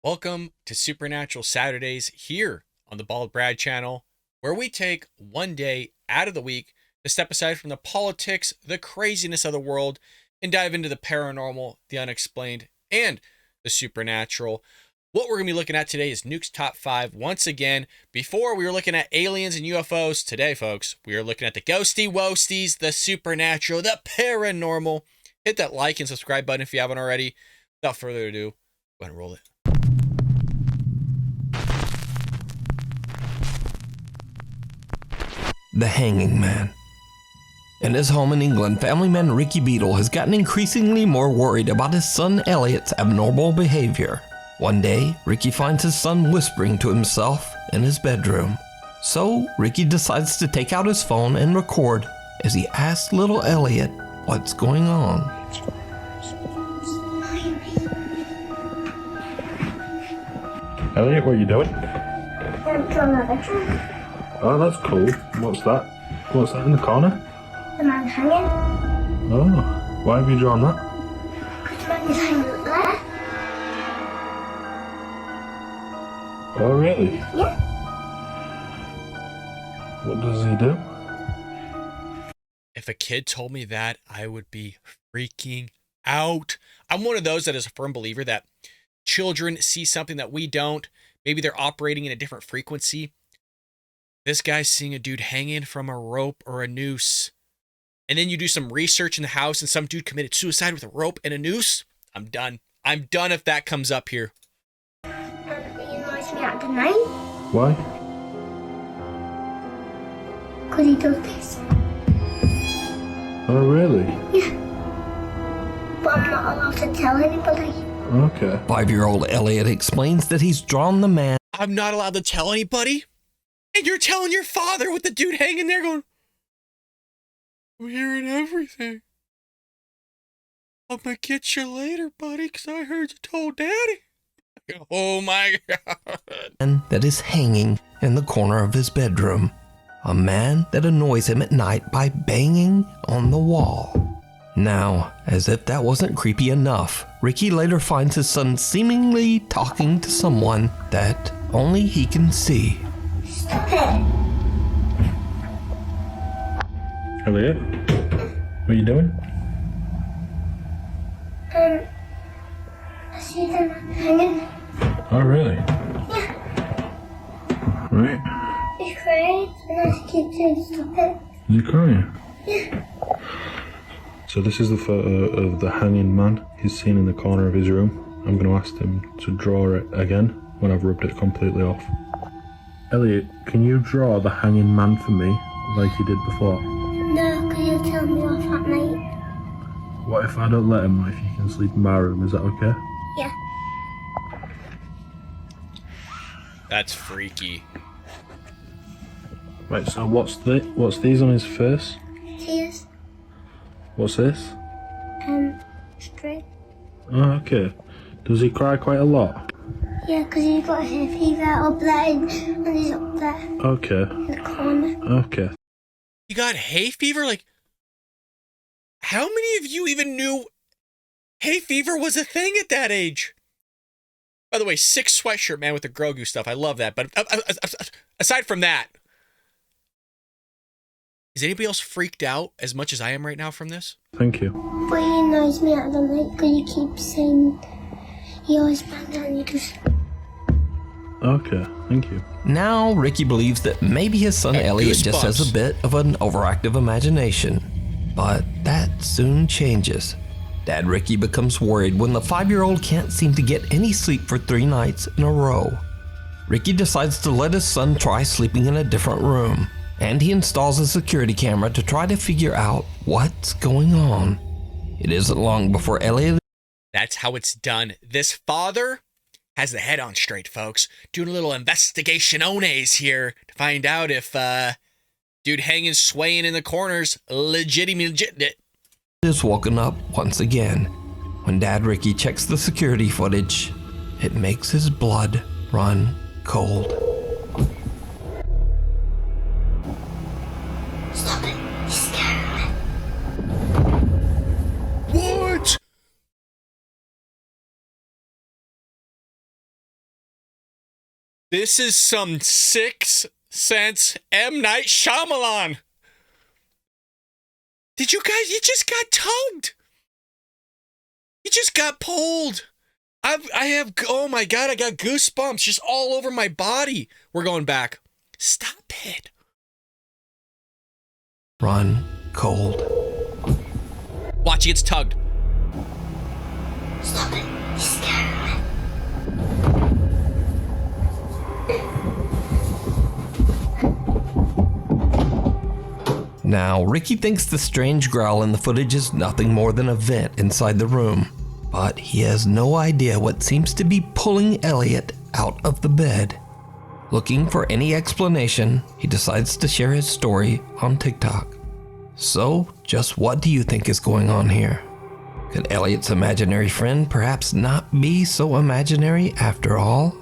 Welcome to Supernatural Saturdays here on the Bald Brad channel, where we take one day out of the week to step aside from the politics, the craziness of the world, and dive into the paranormal, the unexplained, and the supernatural. What we're going to be looking at today is Nukes Top 5 once again. Before, we were looking at aliens and UFOs. Today, folks, we are looking at the ghosty woasties, the supernatural, the paranormal. Hit that like and subscribe button if you haven't already. Without further ado, go ahead and roll it. The Hanging Man. In his home in England, family man Ricky Beadle has gotten increasingly more worried about his son Elliot's abnormal behavior. One day, Ricky finds his son whispering to himself in his bedroom. So, Ricky decides to take out his phone and record as he asks little Elliot what's going on. Elliot, what are you doing? I'm drawing a picture. Oh, that's cool. What's that? What's that in the corner? The man hanging. Oh, why have you drawn that? Because the man is hanging there. Oh, really? Yeah. What does he do? If a kid told me that, I would be freaking out. I'm one of those that is a firm believer that children see something that we don't. Maybe they're operating in a different frequency. This guy's seeing a dude hanging from a rope or a noose. And then you do some research in the house and some dude committed suicide with a rope and a noose. I'm done. I'm done if that comes up here. And he annoys me at the night. Why? Because he does this. Oh, really? Yeah. But I'm not allowed to tell anybody. Okay. 5-year-old Elliot explains that he's drawn the man I'm not allowed to tell anybody? And you're telling your father with the dude hanging there going, I'm hearing everything. I'm gonna get you later, buddy, because I heard you told Daddy. Oh my God. that is hanging in the corner of his bedroom. A man that annoys him at night by banging on the wall. Now, as if that wasn't creepy enough, Ricky later finds his son seemingly talking to someone that only he can see. Stop it. Elliot, what are you doing? I see the man hanging. Oh, really? Yeah. Right. He's crying. And I keep saying stop it. Is he crying? Yeah. So this is the photo of the hanging man he's seen in the corner of his room. I'm going to ask him to draw it again when I've rubbed it completely off. Elliot, can you draw the hanging man for me like you did before? No, because you'll tell me off at night. What if I don't let him? What if you can sleep in my room? Is that okay? Yeah. That's freaky. Right, so what's these on his face? Tears. What's this? Straight. Oh, okay. Does he cry quite a lot? Yeah, because he's got hay fever up there and he's up there Okay. in the corner. Okay. You got hay fever? Like, how many of you even knew hay fever was a thing at that age? By the way, sick sweatshirt man with the Grogu stuff. I love that. But aside from that, is anybody else freaked out as much as I am right now from this? Thank you. But he annoys me at the night because you keep saying he always bangs and you just... Okay, thank you. Now, Ricky believes that maybe his son Elliot just has a bit of an overactive imagination. But that soon changes. Dad Ricky becomes worried when the 5-year-old can't seem to get any sleep for 3 nights in a row. Ricky decides to let his son try sleeping in a different room, and he installs a security camera to try to figure out what's going on. It isn't long before Elliot... That's how it's done. This father has the head on straight, folks. Doing a little investigationones here to find out if, dude hanging, swaying in the corners, legit. is woken up once again. When Dad Ricky checks the security footage, it makes his blood run cold. Stop it. He's scaring me. What? This is some Sixth Sense M. Night Shyamalan. Did you guys, you just got tugged. You just got pulled. I have, oh my God, I got goosebumps just all over my body. We're going back. Stop it. Run cold. Watch, he gets tugged. Stop it. He's scaring me. Now, Ricky thinks the strange growl in the footage is nothing more than a vent inside the room, but he has no idea what seems to be pulling Elliot out of the bed. Looking for any explanation, he decides to share his story on TikTok. So, just what do you think is going on here? Could Elliot's imaginary friend perhaps not be so imaginary after all?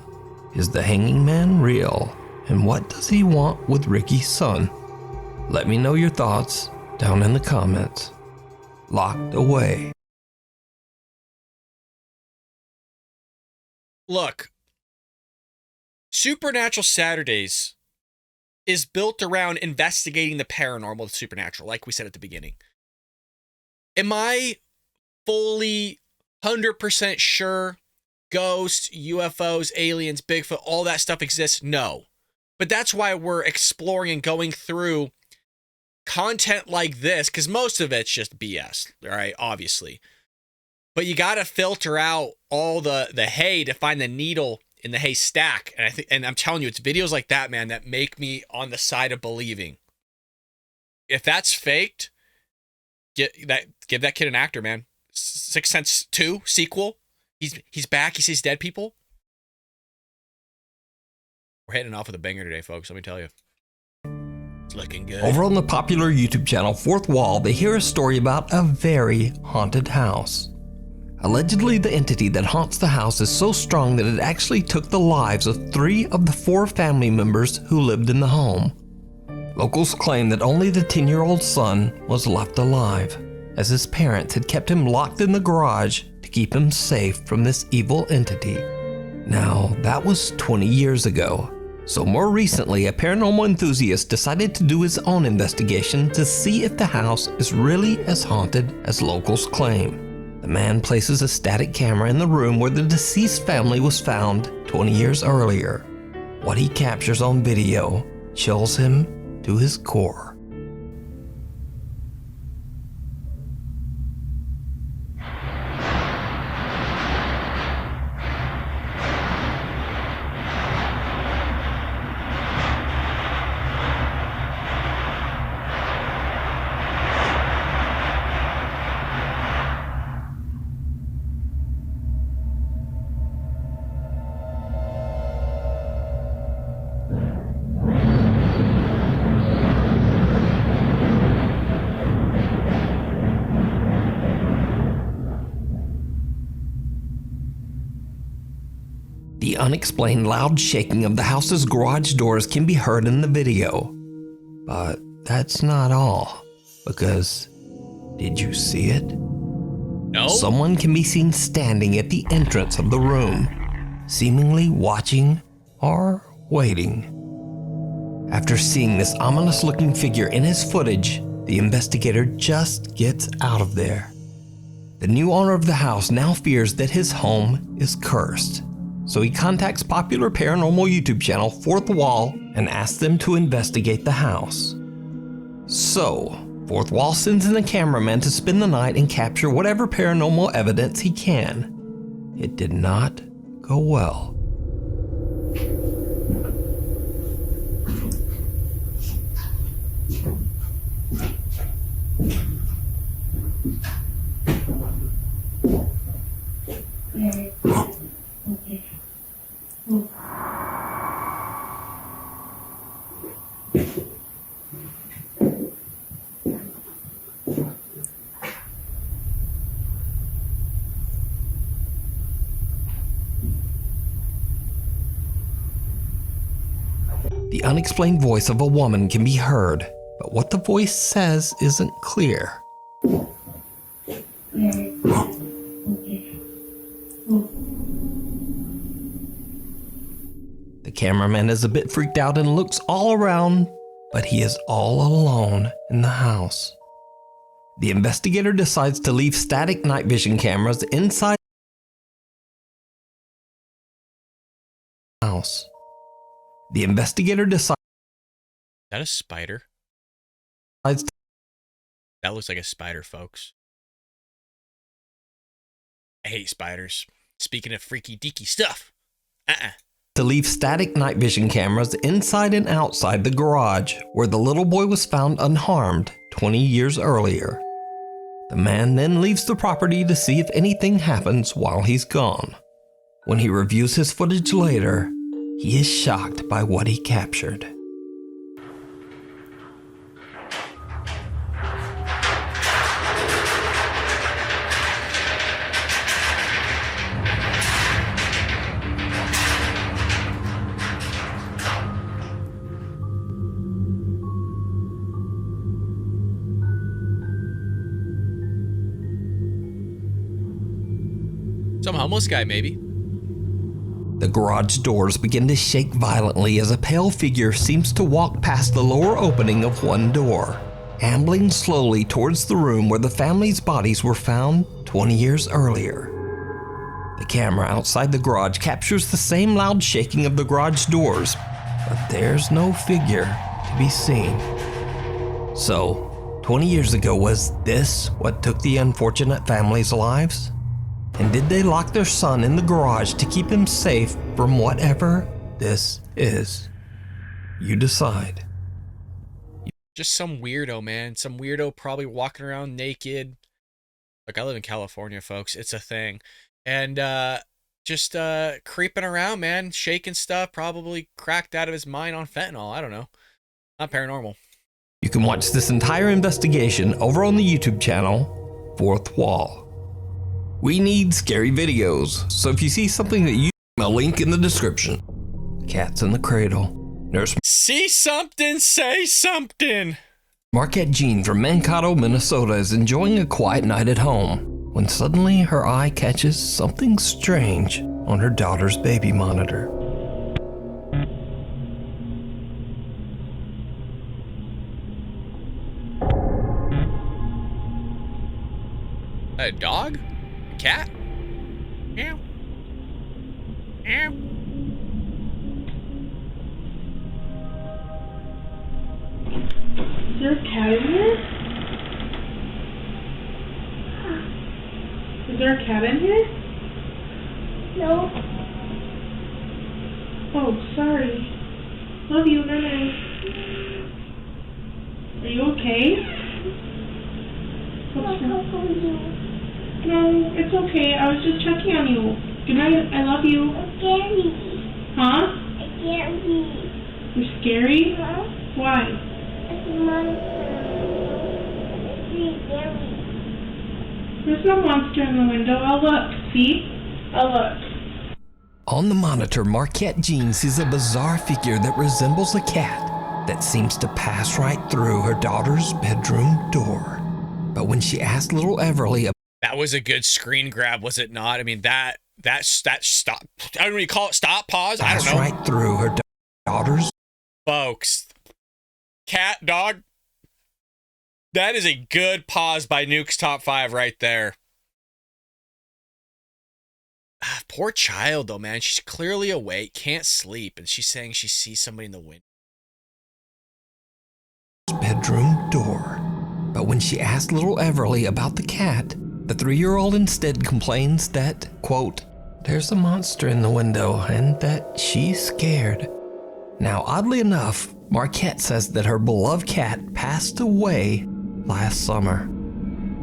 Is the hanging man real? And what does he want with Ricky's son? Let me know your thoughts down in the comments. Locked away. Look, Supernatural Saturdays is built around investigating the paranormal, the supernatural, like we said at the beginning. Am I fully 100% sure ghosts, UFOs, aliens, Bigfoot, all that stuff exists? No. But that's why we're exploring and going through content like this, because most of it's just BS, all right, obviously. But you got to filter out all the hay to find the needle in the haystack. And I'm telling you, it's videos like that, man, that make me on the side of believing. If that's faked, give that kid an actor, man. Sixth Sense 2 sequel. He's back. He sees dead people. We're heading off with a banger today, folks. Let me tell you. It's looking good. Over on the popular YouTube channel Fourth Wall, they hear a story about a very haunted house. Allegedly, the entity that haunts the house is so strong that it actually took the lives of 3 of the 4 family members who lived in the home. Locals claim that only the 10-year-old son was left alive, as his parents had kept him locked in the garage to keep him safe from this evil entity. Now, that was 20 years ago. So more recently, a paranormal enthusiast decided to do his own investigation to see if the house is really as haunted as locals claim. The man places a static camera in the room where the deceased family was found 20 years earlier. What he captures on video chills him to his core. The unexplained loud shaking of the house's garage doors can be heard in the video. But that's not all, because did you see it? No. Someone can be seen standing at the entrance of the room, seemingly watching or waiting. After seeing this ominous-looking figure in his footage, the investigator just gets out of there. The new owner of the house now fears that his home is cursed. So he contacts popular paranormal YouTube channel Fourth Wall and asks them to investigate the house. So, Fourth Wall sends in a cameraman to spend the night and capture whatever paranormal evidence he can. It did not go well. The unexplained voice of a woman can be heard, but what the voice says isn't clear. The cameraman is a bit freaked out and looks all around, but he is all alone in the house. The investigator decides to leave static night vision cameras inside the house. The investigator decides Is that a spider? to That looks like a spider, folks. I hate spiders. Speaking of freaky deaky stuff. leave static night vision cameras inside and outside the garage where the little boy was found unharmed 20 years earlier. The man then leaves the property to see if anything happens while he's gone. When he reviews his footage later, he is shocked by what he captured. Some homeless guy, maybe. The garage doors begin to shake violently as a pale figure seems to walk past the lower opening of one door, ambling slowly towards the room where the family's bodies were found 20 years earlier. The camera outside the garage captures the same loud shaking of the garage doors, but there's no figure to be seen. So, 20 years ago, was this what took the unfortunate family's lives? And did they lock their son in the garage to keep him safe from whatever this is? You decide. Just some weirdo, man. Some weirdo probably walking around naked. Look, I live in California, folks. It's a thing. And just creeping around, man. Shaking stuff. Probably cracked out of his mind on fentanyl. I don't know. Not paranormal. You can watch this entire investigation over on the YouTube channel, Fourth Wall. We need scary videos, so if you see something that you... a link in the description. Cats in the Cradle. Nurse... See something, say something! Marquette Jean from Mankato, Minnesota is enjoying a quiet night at home when suddenly her eye catches something strange on her daughter's baby monitor. A dog? A cat? Meow. Meow. Is there a cat in here? Is there a cat in here? No. Oh, sorry. Love you, Nana. Are you okay? What's wrong? No, it's okay. I was just checking on you. Good night. I love you. It's scary. Huh? It's scary. You're scary? Huh? Why? It's a monster. It's really scary. There's no monster in the window. I'll look. See? I'll look. On the monitor, Marquette Jean sees a bizarre figure that resembles a cat that seems to pass right through her daughter's bedroom door. But when she asked little Everly... That was a good screen grab, was it not? I mean, that stop. I don't really call it stop, pause. I don't know. right through her daughter's... Folks, cat, dog. That is a good pause by Nukes Top 5 right there. Poor child, though, man. She's clearly awake, can't sleep, and she's saying she sees somebody in the window. Bedroom door. But when she asked little Everly about the cat, the 3-year-old instead complains that, quote, there's a monster in the window and that she's scared. Now, oddly enough, Marquette says that her beloved cat passed away last summer.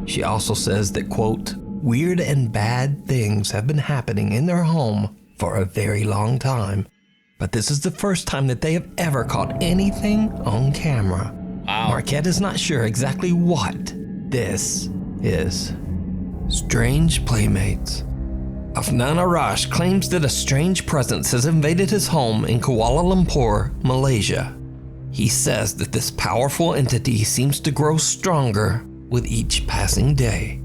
She also says that, quote, weird and bad things have been happening in their home for a very long time, but this is the first time that they have ever caught anything on camera. Wow. Marquette is not sure exactly what this is. Strange playmates. Afnan Arash claims that a strange presence has invaded his home in Kuala Lumpur, Malaysia. He says that this powerful entity seems to grow stronger with each passing day.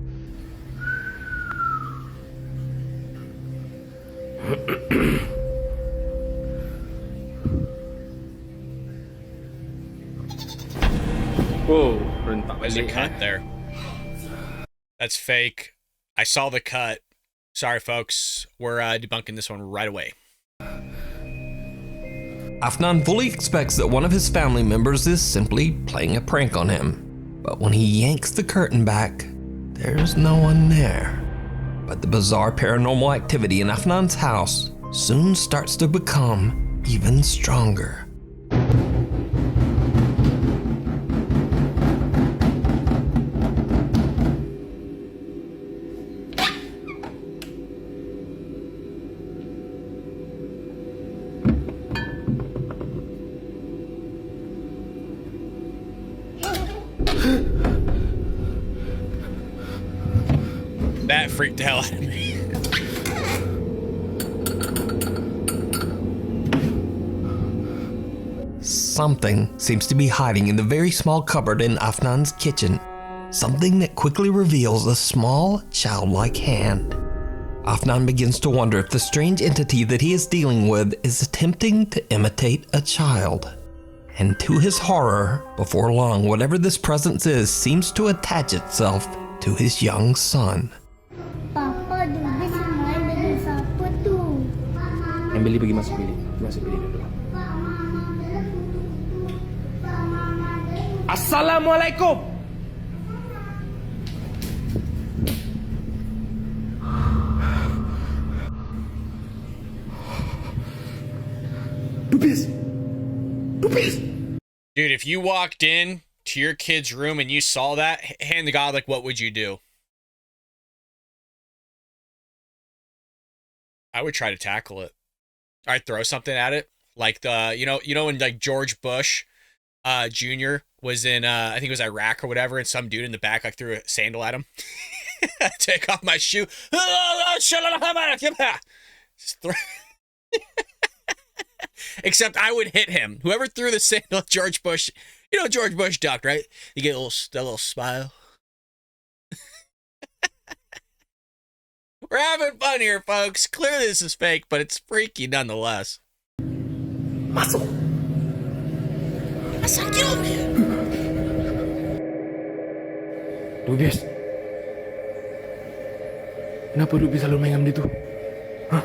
Wow, rentak There's a balik, cut eh. there. That's fake. I saw the cut. Sorry, folks. We're debunking this one right away. Afnan fully expects that one of his family members is simply playing a prank on him. But when he yanks the curtain back, there's no one there. But the bizarre paranormal activity in Afnan's house soon starts to become even stronger. That freaked the hell out of me. Something seems to be hiding in the very small cupboard in Afnan's kitchen. Something that quickly reveals a small, childlike hand. Afnan begins to wonder if the strange entity that he is dealing with is attempting to imitate a child. And to his horror, before long, whatever this presence is seems to attach itself to his young son. Papa, dubis main dengan siapa tu? Yang beli pergi masuk bilik. Masuk bilik dulu. Assalamualaikum. Dubis. Dubis. Dude, if you walked in to your kid's room and you saw that, hand to God, like, what would you do? I would try to tackle it. I'd throw something at it. Like you know when like George Bush Jr. was in I think it was Iraq or whatever, and some dude in the back like threw a sandal at him. Take off my shoe. Just throw. Except I would hit him. Whoever threw the sandal at George Bush, you know George Bush ducked, right? You get a little smile. We're having fun here, folks. Clearly this is fake, but it's freaky nonetheless. Masuk. Masuk, get over here. Dubis. Kenapa Dubis selalu main dengan dia tu? Hah?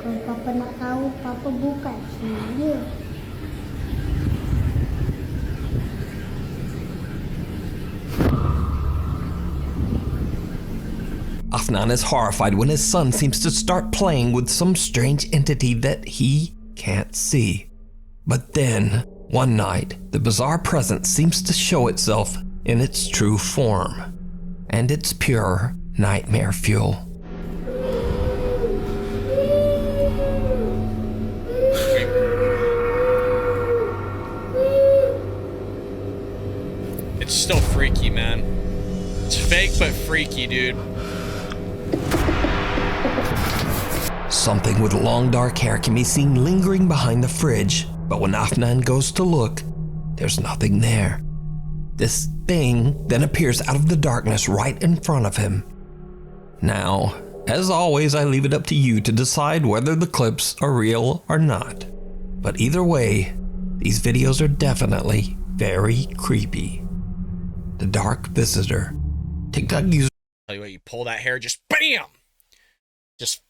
Kalau Papa nak tahu, Papa bukan dia. Afnan is horrified when his son seems to start playing with some strange entity that he can't see. But then, one night, the bizarre presence seems to show itself in its true form, and it's pure nightmare fuel. It's still freaky, man. It's fake, but freaky, dude. Something with long dark hair can be seen lingering behind the fridge, but when Afnan goes to look, there's nothing there. This thing then appears out of the darkness right in front of him. Now, as always, I leave it up to you to decide whether the clips are real or not. But either way, these videos are definitely very creepy. The Dark Visitor. TikTok user. Tell you what, you pull that hair, just BAM! Just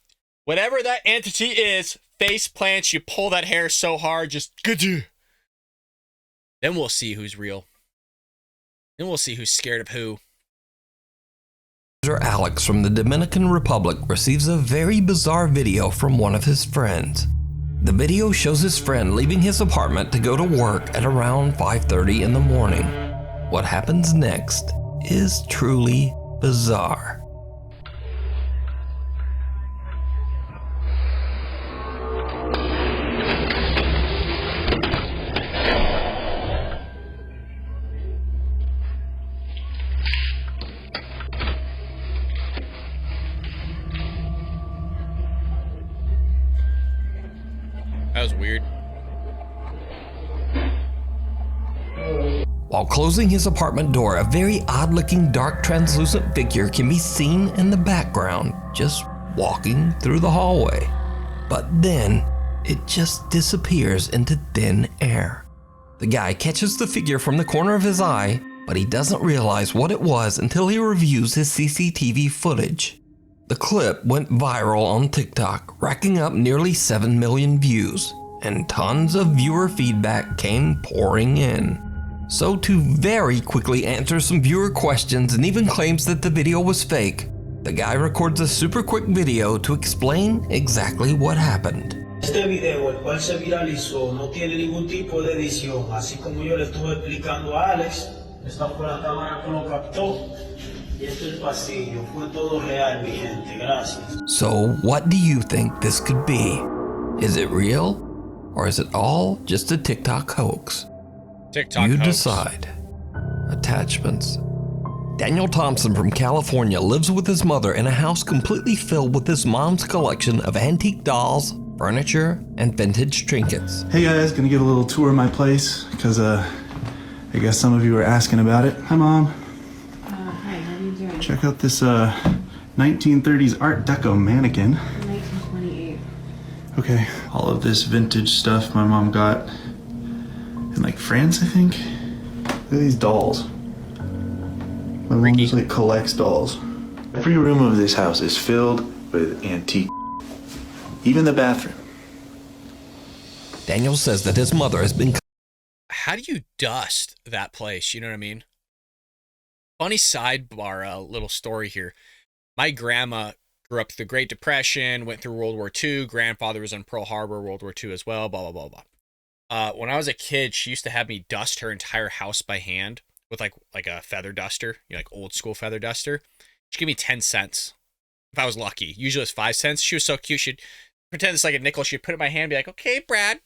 whatever that entity is, face plants, you pull that hair so hard, just then we'll see who's real. Then we'll see who's scared of who. User Alex from the Dominican Republic receives a very bizarre video from one of his friends. The video shows his friend leaving his apartment to go to work at around 5:30 in the morning. What happens next is truly bizarre. That was weird. While closing his apartment door, a very odd-looking dark translucent figure can be seen in the background, just walking through the hallway. But then, it just disappears into thin air. The guy catches the figure from the corner of his eye, but he doesn't realize what it was until he reviews his CCTV footage. The clip went viral on TikTok, racking up nearly 7 million views, and tons of viewer feedback came pouring in. So to very quickly answer some viewer questions and even claims that the video was fake, the guy records a super quick video to explain exactly what happened. Este video, el cual se viralizó, no tiene ningún tipo de edición, así como yo le estuve explicando a Alex. Esta fue la cámara que lo captó. Y este es el pasillo, fue todo real, mi gente, gracias. So what do you think this could be? Is it real? Or is it all just a TikTok hoax? TikTok You hoax. decide. Attachments. Daniel Thompson from California lives with his mother in a house completely filled with his mom's collection of antique dolls, furniture, and vintage trinkets. Hey guys, gonna give a little tour of my place because I guess some of you were asking about it. Hi Mom. Hi, how are you doing? Check out this 1930s Art Deco mannequin. 1928. Okay, all of this vintage stuff my mom got in like France, I think. Look at these dolls. My mom just like collects dolls. Every room of this house is filled with antique. Even the bathroom. Daniel says that his mother has been... How do you dust that place? You know what I mean? Funny sidebar, little story here. My grandma grew up through the Great Depression, went through World War II. Grandfather was in Pearl Harbor, World War II as well, blah, blah, blah, blah. When I was a kid, she used to have me dust her entire house by hand with like a feather duster, you know, like old school feather duster. She'd give me 10 cents if I was lucky. Usually it's 5 cents. She was so cute. She'd pretend it's like a nickel. She'd put it in my hand and be like, okay, Brad,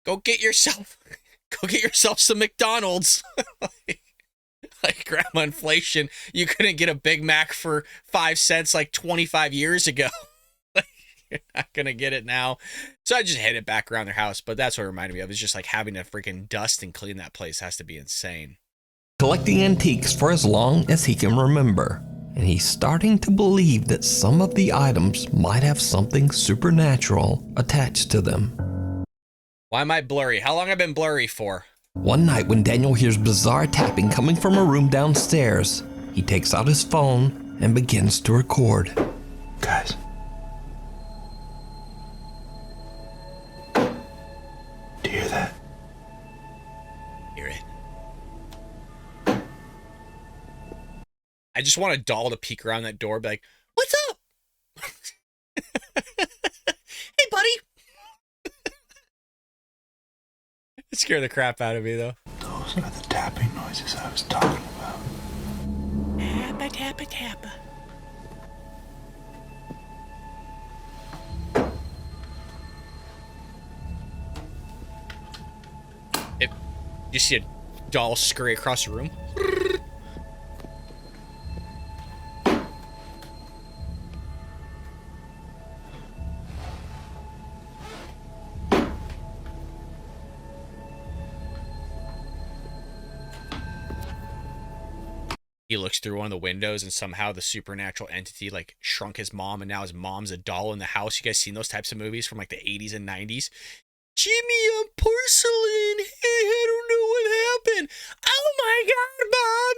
go get yourself some McDonald's. Like grandma inflation. You couldn't get a Big Mac for 5 cents like 25 years ago. You're not going to get it now. So I just hid it back around their house. But that's what it reminded me of. It's just like having to freaking dust and clean that place has to be insane. collecting antiques for as long as he can remember. And he's starting to believe that some of the items might have something supernatural attached to them. Why am I blurry? How long have I been blurry for? One night when Daniel hears bizarre tapping coming from a room downstairs, he takes out his phone and begins to record. Guys. Do you hear that? Hear it. I just want a doll to peek around that door and be like, what's up? Hey, buddy. It scared the crap out of me, though. Those are the tapping noises I was talking about. Tappa, tappa, tappa. If you see a doll scurry across the room. He looks through one of the windows and somehow the supernatural entity like shrunk his mom and now his mom's a doll in the house. You guys seen those types of movies from like the 80s and 90s? Jimmy, I'm porcelain. Hey, I don't know what happened. Oh my God, Mom.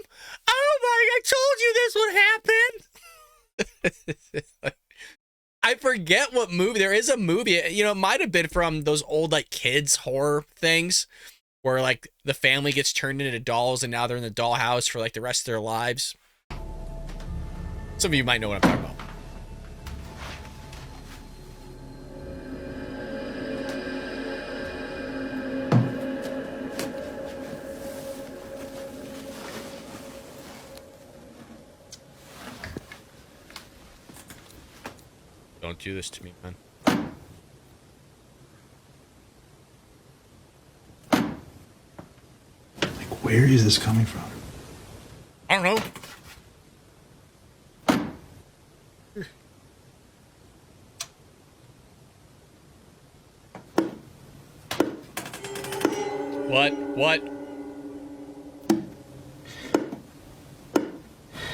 Oh my, I told you this would happen. I forget what movie. There is a movie, you know, it might have been from those old like kids horror things where like the family gets turned into dolls and now they're in the dollhouse for like the rest of their lives. Some of you might know what I'm talking about. Don't do this to me, man. Where is this coming from? I don't know. What?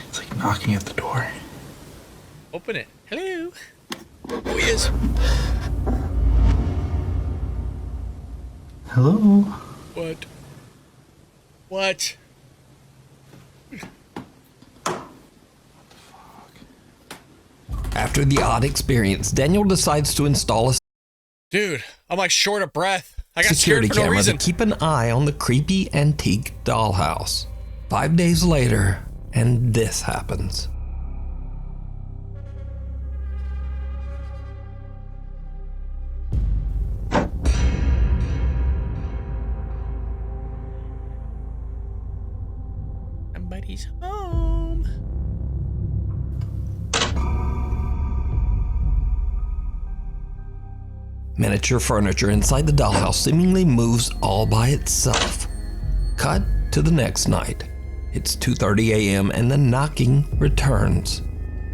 It's like knocking at the door. Open it. Hello. Oh, he is. Hello? What? What? After the odd experience, Daniel decides to install a Dude, I'm like short of breath. I got security scared for no camera to reason. keep an eye on the creepy antique dollhouse. 5 days later, and this happens. Somebody's home. Miniature furniture inside the dollhouse seemingly moves all by itself. Cut to the next night. It's 2:30 a.m. and the knocking returns.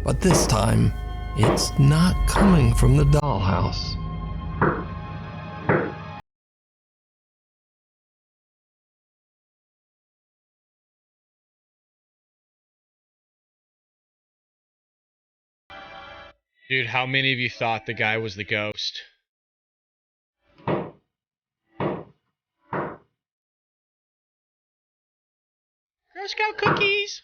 But this time, it's not coming from the dollhouse. Dude, how many of you thought the guy was the ghost? Girl Scout cookies!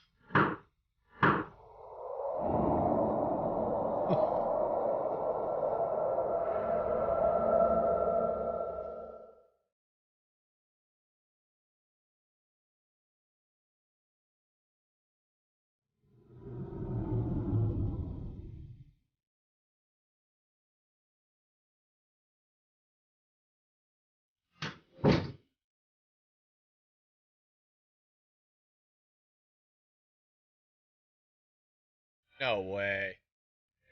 No way.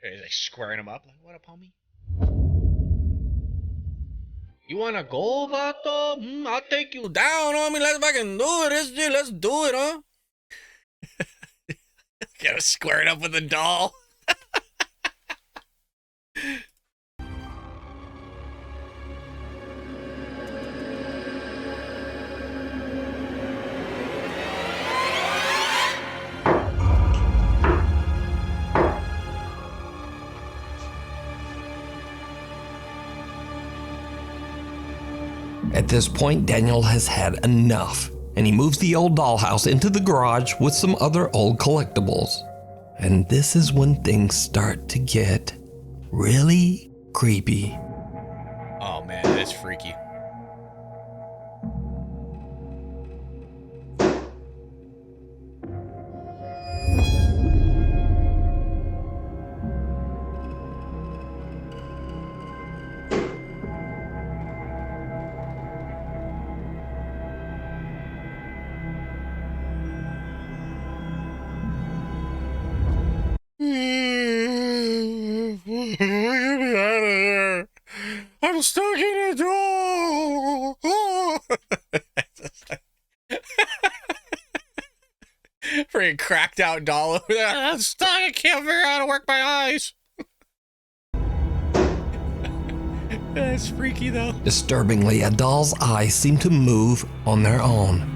He's like squaring him up. Like, what up, homie? You wanna go, vato? I'll take you down, homie. Let's fucking do it. Let's do it, huh? Gotta square it up with a doll. At this point, Daniel has had enough, and he moves the old dollhouse into the garage with some other old collectibles. And this is when things start to get really creepy. Oh man, that's freaky. Get me out of here. I'm stuck in a door. Freaking cracked out doll over there. I'm stuck. I can't figure out how to work my eyes. That's freaky though. Disturbingly, a doll's eyes seem to move on their own.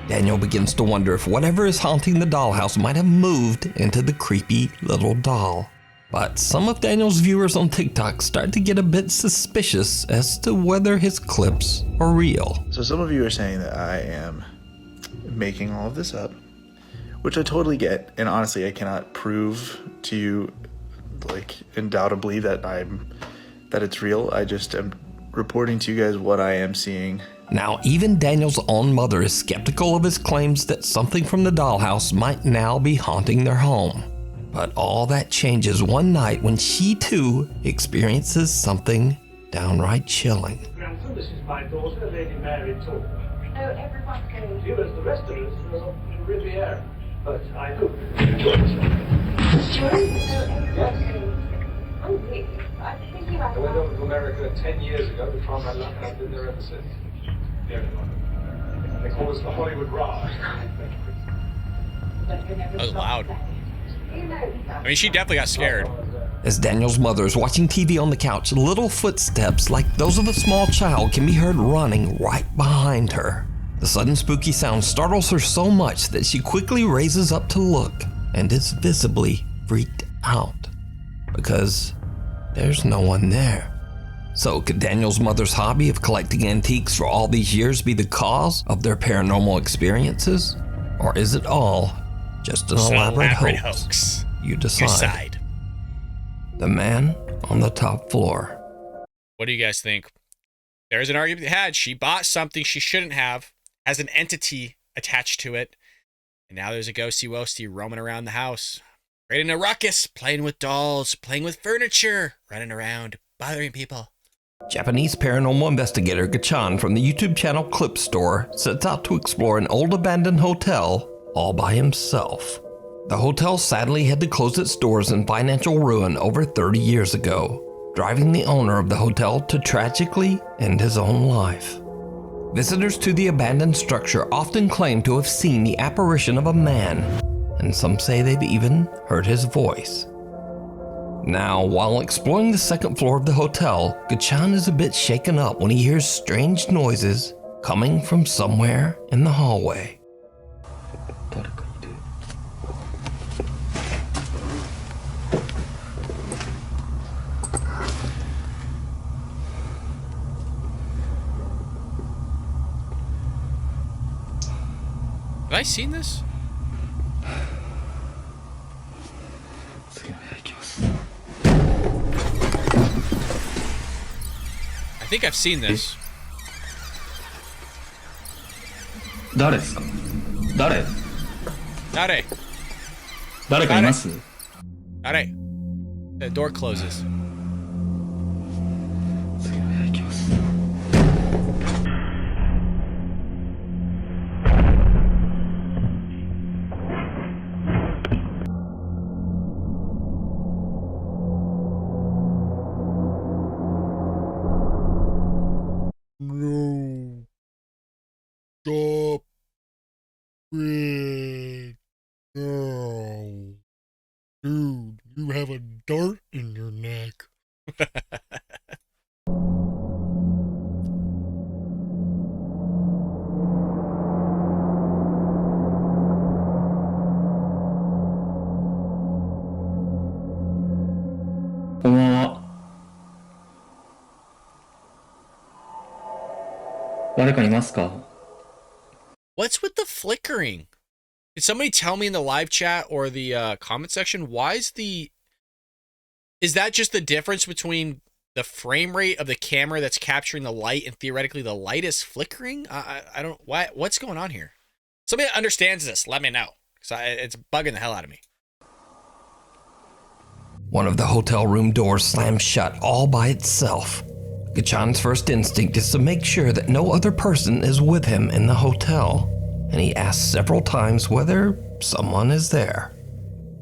Daniel begins to wonder if whatever is haunting the dollhouse might have moved into the creepy little doll. But some of Daniel's viewers on TikTok start to get a bit suspicious as to whether his clips are real. So some of you are saying that I am making all of this up, which I totally get, and honestly I cannot prove to you, like, undoubtedly that it's real. I just am reporting to you guys what I am seeing. Now, even Daniel's own mother is skeptical of his claims that something from the dollhouse might now be haunting their home. But all that changes one night when she too experiences something downright chilling. Grandson, this is my daughter, Lady Mary Talk. Oh, everyone's going to... You, as the rest of us, are in Riviera. But I hope you enjoy yourself. Sorry? Oh, everyone's going to... I'm really... I think you I went over to America 10 years ago to try my luck, and I've been there ever since. Yeah, they call us the Hollywood Raj. That was loud. I mean, she definitely got scared. As Daniel's mother is watching TV on the couch, little footsteps like those of a small child can be heard running right behind her. The sudden spooky sound startles her so much that she quickly raises up to look and is visibly freaked out because there's no one there. So could Daniel's mother's hobby of collecting antiques for all these years be the cause of their paranormal experiences? Or is it all just an elaborate hoax? You decide. The man on the top floor. What do you guys think? There's an argument they had. She bought something she shouldn't have, has an entity attached to it, and now there's a ghosty wosty roaming around the house, creating a ruckus, playing with dolls, playing with furniture, running around, bothering people. Japanese paranormal investigator Gachan from the YouTube channel Clip Store sets out to explore an old abandoned hotel all by himself. The hotel sadly had to close its doors in financial ruin over 30 years ago, driving the owner of the hotel to tragically end his own life. Visitors to the abandoned structure often claim to have seen the apparition of a man, and some say they've even heard his voice. Now, while exploring the second floor of the hotel, Gachan is a bit shaken up when he hears strange noises coming from somewhere in the hallway. Have I seen this? I think I've seen this. 誰ですか？誰？誰？誰かいます？誰？ The door closes. 次の部屋行きます。No. Stop. Red. No. Dude, you have a dart in your neck. What's with the flickering? Did somebody tell me in the live chat or the comment section, is that just the difference between the frame rate of the camera that's capturing the light and theoretically the light is flickering? I don't, what's going on here? Somebody that understands this, let me know. Because it's bugging the hell out of me. One of the hotel room doors slams shut all by itself. Gachan's first instinct is to make sure that no other person is with him in the hotel, and he asks several times whether someone is there.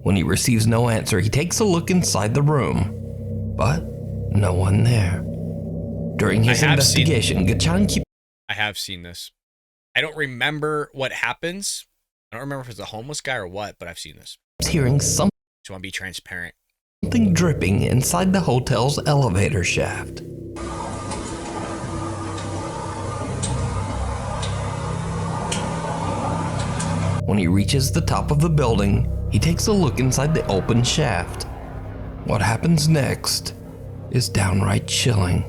When he receives no answer, he takes a look inside the room, but no one there. During his investigation, Gachan keeps... I have seen this. I don't remember what happens. I don't remember if it's a homeless guy or what, but I've seen this. Hearing something... Just want to be transparent. Something dripping inside the hotel's elevator shaft. When he reaches the top of the building, he takes a look inside the open shaft. What happens next is downright chilling.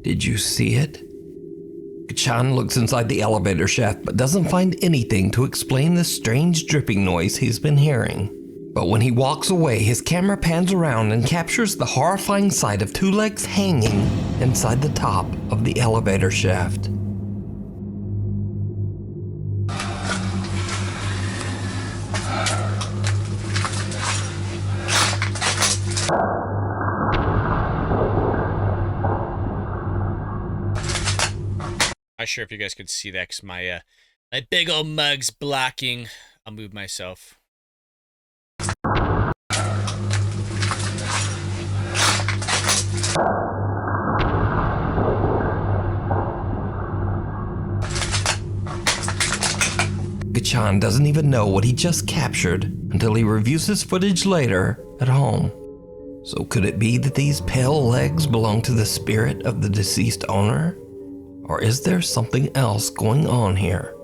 Did you see it? Gachan looks inside the elevator shaft but doesn't find anything to explain the strange dripping noise he's been hearing. But when he walks away, his camera pans around and captures the horrifying sight of two legs hanging inside the top of the elevator shaft. Not sure if you guys could see that because my My big old mug's blocking. I'll move myself. Gachan doesn't even know what he just captured until he reviews his footage later at home. So could it be that these pale legs belong to the spirit of the deceased owner? Or is there something else going on here?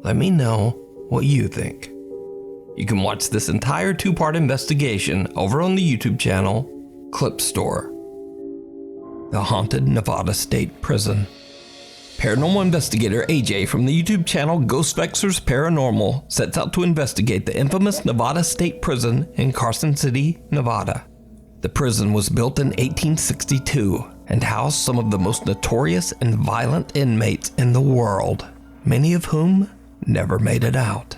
Let me know what you think. You can watch this entire 2-part investigation over on the YouTube channel Clip Store. The Haunted Nevada State Prison. Paranormal investigator AJ from the YouTube channel Ghost Vexers Paranormal sets out to investigate the infamous Nevada State Prison in Carson City, Nevada. The prison was built in 1862 and housed some of the most notorious and violent inmates in the world, many of whom never made it out.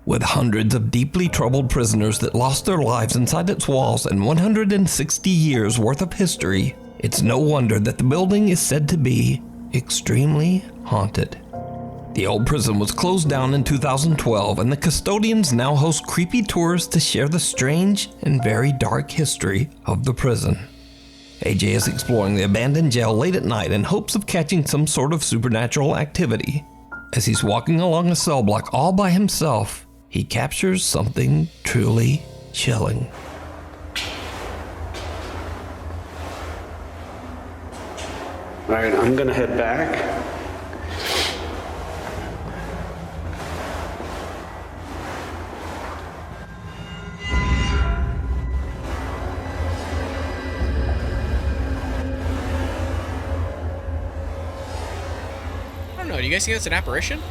With hundreds of deeply troubled prisoners that lost their lives inside its walls and 160 years worth of history, it's no wonder that the building is said to be extremely haunted. The old prison was closed down in 2012, and the custodians now host creepy tours to share the strange and very dark history of the prison. AJ is exploring the abandoned jail late at night in hopes of catching some sort of supernatural activity. As he's walking along a cell block all by himself, he captures something truly chilling. Alright, I'm gonna head back. I don't know, do you guys think that's an apparition?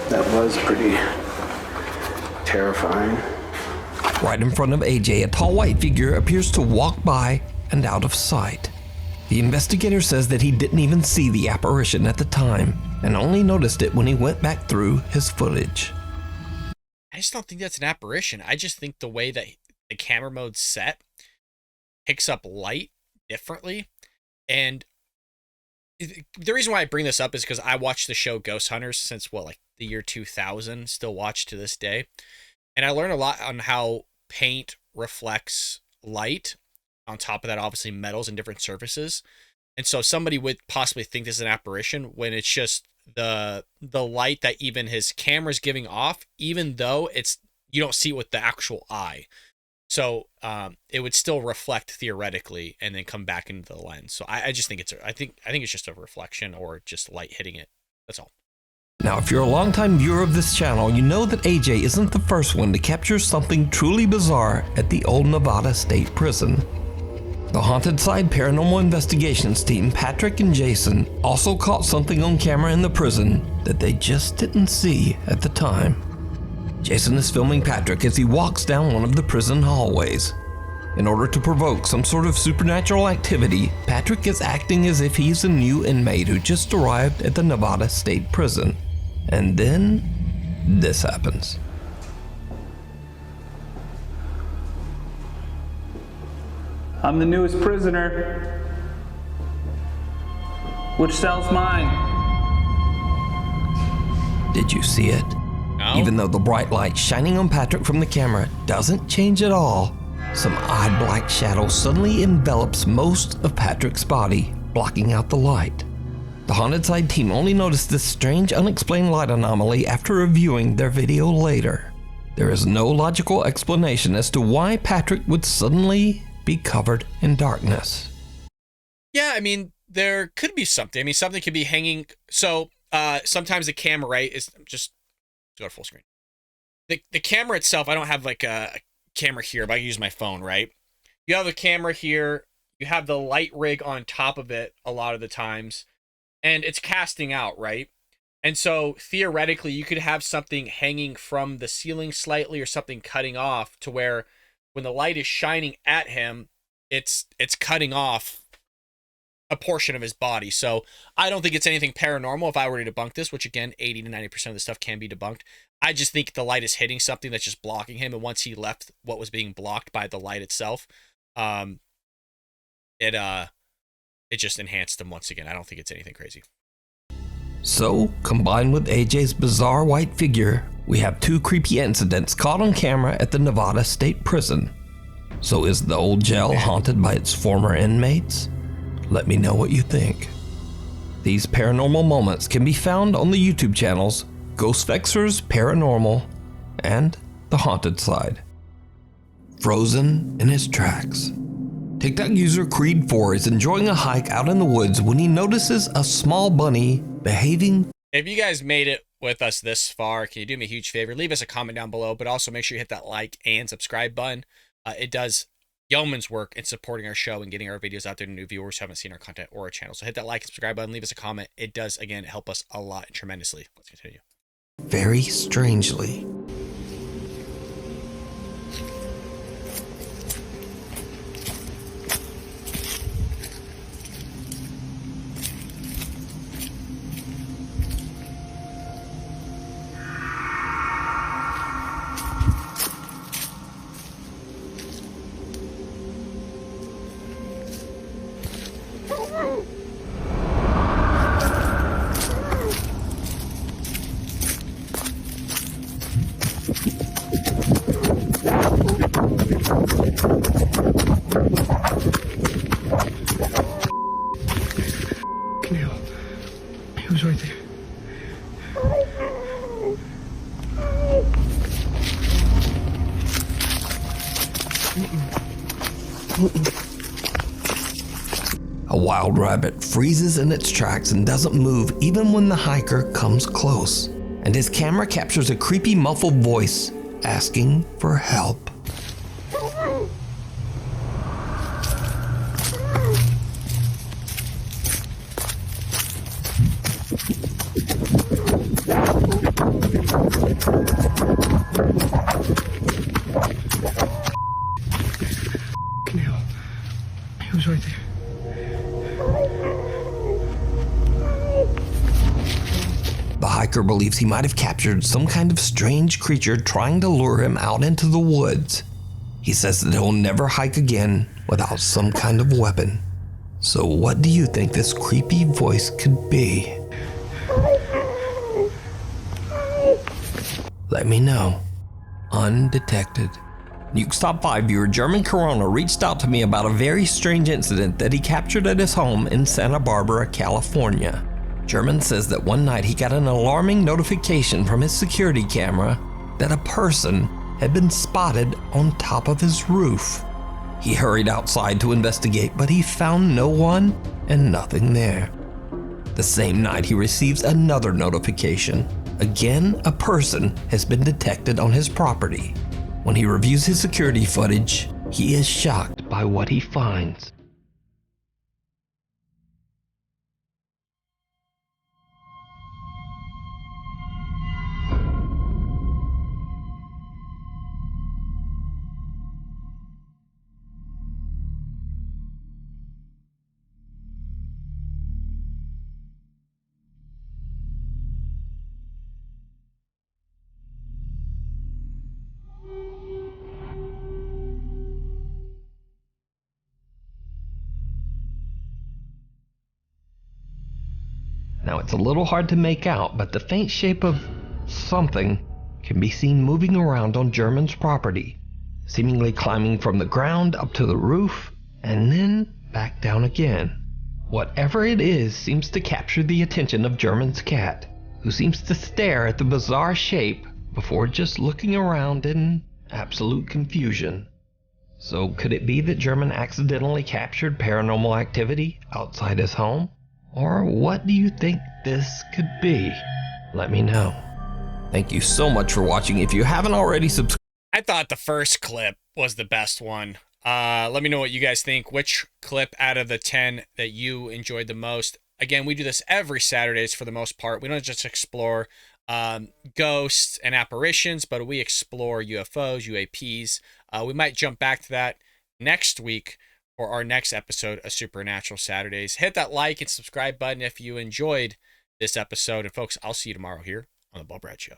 That was pretty terrifying. Right in front of AJ, a tall white figure appears to walk by and out of sight. The investigator says that he didn't even see the apparition at the time and only noticed it when he went back through his footage. I just don't think that's an apparition. I just think the way that the camera mode's set picks up light differently. And the reason why I bring this up is because I watched the show Ghost Hunters since, like the year 2000, still watch to this day. And I learned a lot on how paint reflects light. On top of that, obviously metals and different surfaces. And so somebody would possibly think this is an apparition when it's just the light that even his camera's giving off, even though you don't see it with the actual eye. So it would still reflect theoretically and then come back into the lens. So I just think I think it's just a reflection or just light hitting it. That's all. Now, if you're a longtime viewer of this channel, you know that AJ isn't the first one to capture something truly bizarre at the old Nevada State Prison. The Haunted Side Paranormal Investigations team, Patrick and Jason, also caught something on camera in the prison that they just didn't see at the time. Jason is filming Patrick as he walks down one of the prison hallways. In order to provoke some sort of supernatural activity, Patrick is acting as if he's a new inmate who just arrived at the Nevada State Prison. And then, this happens. I'm the newest prisoner. Which cell's mine? Did you see it? No. Even though the bright light shining on Patrick from the camera doesn't change at all, some odd black shadow suddenly envelops most of Patrick's body, blocking out the light. The Haunted Side team only noticed this strange, unexplained light anomaly after reviewing their video later. There is no logical explanation as to why Patrick would suddenly be covered in darkness. Yeah, I mean, there could be something. I mean, something could be hanging. So sometimes the camera, right, is just go to full screen. The camera itself, I don't have like a camera here, but I use my phone, right? You have a camera here. You have the light rig on top of it a lot of the times. And it's casting out, right? And so theoretically, you could have something hanging from the ceiling slightly or something cutting off to where when the light is shining at him, it's cutting off a portion of his body. So I don't think it's anything paranormal if I were to debunk this, which again, 80 to 90% of the stuff can be debunked. I just think the light is hitting something that's just blocking him. And once he left what was being blocked by the light itself, it just enhanced them once again. I don't think it's anything crazy. So, combined with AJ's bizarre white figure, we have two creepy incidents caught on camera at the Nevada State Prison. So is the old jail haunted by its former inmates? Let me know what you think. These paranormal moments can be found on the YouTube channels Ghostfexers Paranormal and The Haunted Side. Frozen in his tracks. TikTok user Creed4 is enjoying a hike out in the woods when he notices a small bunny behaving. If you guys made it with us this far, can you do me a huge favor? Leave us a comment down below, but also make sure you hit that like and subscribe button. It does yeoman's work in supporting our show and getting our videos out there to new viewers who haven't seen our content or our channel. So hit that like and subscribe button, leave us a comment. It does, again, help us a lot and tremendously. Let's continue. Very strangely. Cleo, he was right there. A wild rabbit freezes in its tracks and doesn't move even when the hiker comes close. And his camera captures a creepy muffled voice asking for help. Cleo, he was right there. The hiker believes he might have captured some kind of strange creature trying to lure him out into the woods. He says that he'll never hike again without some kind of weapon. So what do you think this creepy voice could be? Let me know. Undetected. Nukes Top 5 viewer German Corona reached out to me about a very strange incident that he captured at his home in Santa Barbara, California. German says that one night he got an alarming notification from his security camera that a person had been spotted on top of his roof. He hurried outside to investigate, but he found no one and nothing there. The same night he receives another notification. Again, a person has been detected on his property. When he reviews his security footage, he is shocked by what he finds. Now it's a little hard to make out, but the faint shape of something can be seen moving around on German's property, seemingly climbing from the ground up to the roof and then back down again. Whatever it is seems to capture the attention of German's cat, who seems to stare at the bizarre shape before just looking around in absolute confusion. So could it be that German accidentally captured paranormal activity outside his home? Or what do you think this could be? Let me know. Thank you so much for watching. If you haven't already subscribed. I thought the first clip was the best one. Let me know what you guys think. Which clip out of the 10 that you enjoyed the most? Again, we do this every Saturdays for the most part. We don't just explore ghosts and apparitions, but we explore UFOs, UAPs. We might jump back to that next week for our next episode of Supernatural Saturdays. Hit that like and subscribe button if you enjoyed this episode. And folks, I'll see you tomorrow here on The Bald Brad Show.